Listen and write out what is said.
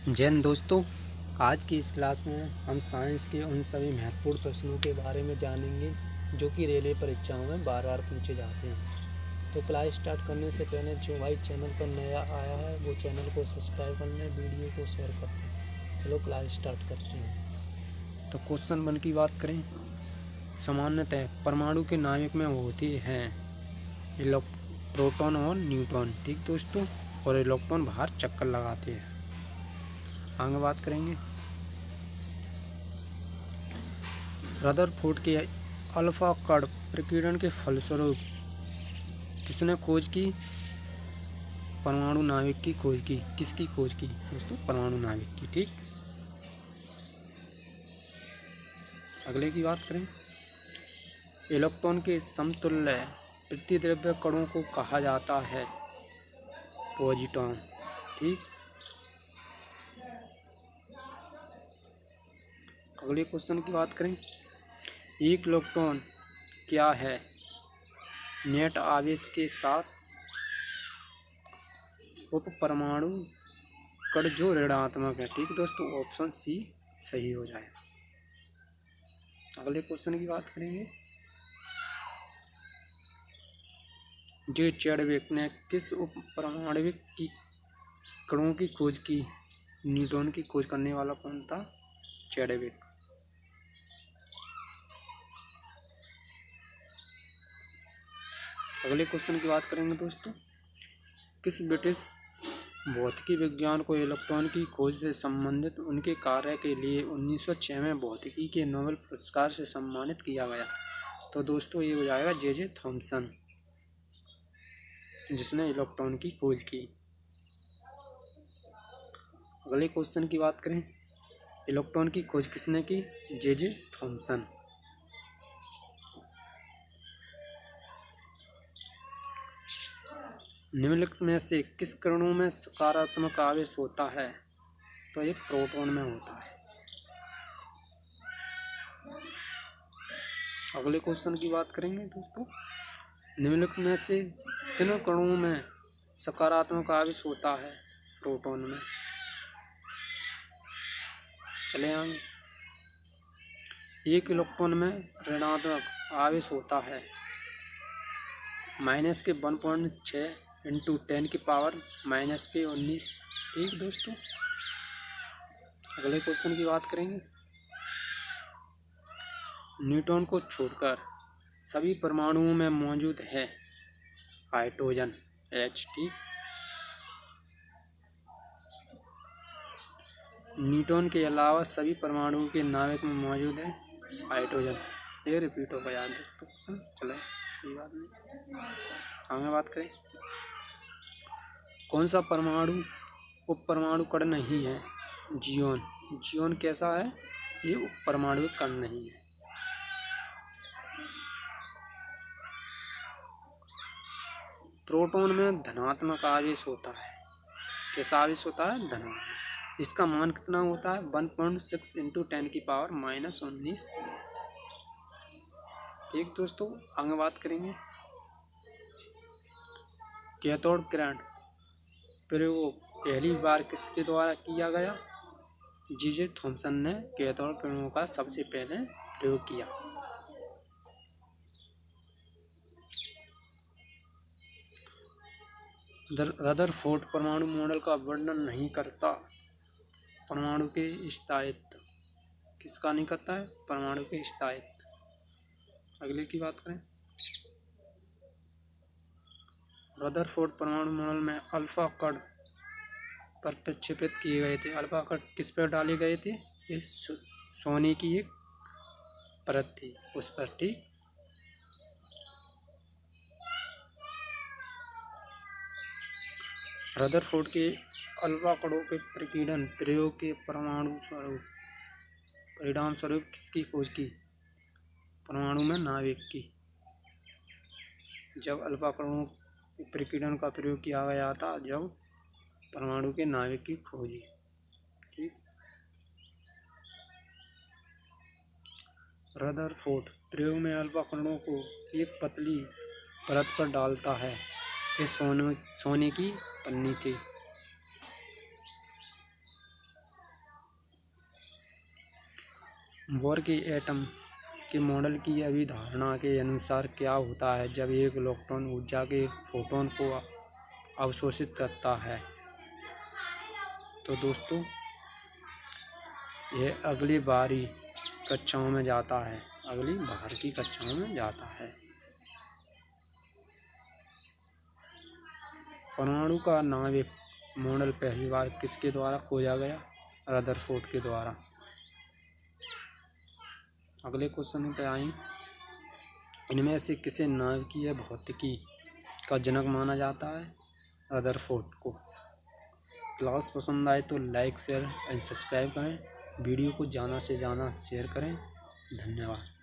जैन दोस्तों, आज की इस क्लास में हम साइंस के उन सभी महत्वपूर्ण प्रश्नों के बारे में जानेंगे जो कि रेलवे परीक्षाओं में बार बार पूछे जाते हैं। तो क्लास स्टार्ट करने से पहले जो भाई चैनल पर नया आया है वो चैनल को सब्सक्राइब कर लें, वीडियो को शेयर कर लें। चलो क्लास स्टार्ट करते हैं। तो क्वेश्चन 1 की बात करें। सामान्यतः परमाणु के नाभिक में होते हैं प्रोटॉन और न्यूट्रॉन, ठीक दोस्तों, और इलेक्ट्रॉन बाहर चक्कर लगाते हैं। आगे बात करेंगे। रदरफोर्ड के अल्फा कण प्रकीर्णन के फलस्वरूप किसने खोज की? परमाणु नाभिक की खोज की। किसकी खोज की दोस्तों? परमाणु नाभिक की, ठीक। अगले की बात करें। इलेक्ट्रॉन के समतुल्य प्रतिद्रव्य कणों को कहा जाता है पॉजिट्रॉन, ठीक। अगले क्वेश्चन की बात करें। एक इलेक्ट्रॉन क्या है? नेट आवेश के साथ उप परमाणु कण जो ऋणात्मक है, ठीक दोस्तों, ऑप्शन सी सही हो जाए। अगले क्वेश्चन की बात करेंगे। जे चैडविक ने किस उप परमाणविक की कणों की खोज की? न्यूट्रॉन की खोज करने वाला कौन था? चैडविक। अगले क्वेश्चन की बात करेंगे दोस्तों। किस ब्रिटिश भौतिकी विज्ञान को इलेक्ट्रॉन की खोज से संबंधित उनके कार्य के लिए 1906 में भौतिकी के नोबेल पुरस्कार से सम्मानित किया गया? तो दोस्तों ये हो जाएगा जे थॉमसन, जिसने इलेक्ट्रॉन की खोज की। अगले क्वेश्चन की बात करें। इलेक्ट्रॉन की खोज किसने की? J Thomson. निम्नलिखित में से किस कणों में सकारात्मक आवेश होता है? तो ये प्रोटॉन में होता है। अगले क्वेश्चन की बात करेंगे दोस्तों। निम्नलिखित में से किन कणों में सकारात्मक आवेश होता है? प्रोटॉन में। चले आगे। एक इलेक्ट्रॉन में ऋणात्मक आवेश होता है माइनस के 1.6 इंटू 10 की पावर माइनस के 19, ठीक दोस्तों। अगले क्वेश्चन की बात करेंगे। न्यूट्रॉन को छोड़कर सभी परमाणुओं में मौजूद है हाइड्रोजन H, ठीक। न्यूट्रॉन के अलावा सभी परमाणुओं के नाभिक में मौजूद है हाइड्रोजन। ये रिपीट होगा यार दोस्तों क्वेश्चन। चले ये बात नहीं, आगे बात करें। कौन सा परमाणु उप परमाणु कण नहीं है? जियोन। जियोन कैसा है? ये उप परमाणु कण नहीं है। प्रोटॉन में धनात्मक आवेश होता है। कैसा आवेश होता है? धनात्मक। इसका मान कितना होता है? 1.6 इंटू 10 की पावर माइनस 19, ठीक दोस्तों। आगे बात करेंगे। कैथोड किरण प्रयोग पहली बार किसके द्वारा किया गया? जे थॉमसन ने कैथोड किरणों का सबसे पहले प्रयोग किया। रदरफोर्ड परमाणु मॉडल का वर्णन नहीं करता। परमाणु के स्थायित्व किसका नहीं करता है? परमाणु के स्थायित्व। अगले की बात करें। रदरफोर्ड परमाणु मॉडल में अल्फा कण पर प्रक्षेपित किए गए थे। अल्फा कण किस पर डाले गए थे? ये सोने की एक परत थी उस पर, ठीक। रदरफोर्ड के अल्फा कणों के प्रकीर्णन प्रयोग के परिणाम स्वरूप किसकी खोज की? परमाणु में नाभिक की। जब अल्फा कणों के प्रकीर्णन का प्रयोग किया गया था, जब परमाणु के नाभिक की खोज, ठीक। रदरफोर्ड प्रयोग में अल्फा कणों को एक पतली परत पर डालता है। ये सोने की पन्नी थी। बोर के एटम के मॉडल की अभिधारणा के अनुसार क्या होता है जब एक इलेक्ट्रॉन ऊर्जा के फोटोन को अवशोषित करता है। तो दोस्तों यह अगली बारी कक्षाओं में जाता है, अगली बाहर की कक्षाओं में जाता है। परमाणु का नाभिक मॉडल पहली बार किसके द्वारा खोजा गया? रदरफोर्ड के द्वारा। अगले क्वेश्चन पे आएं, इनमें से किसे नाभिकीय भौतिकी का जनक माना जाता है? रदरफोर्ड को। क्लास पसंद आए तो लाइक शेयर एंड सब्सक्राइब करें, वीडियो को ज़्यादा से ज़्यादा शेयर करें। धन्यवाद।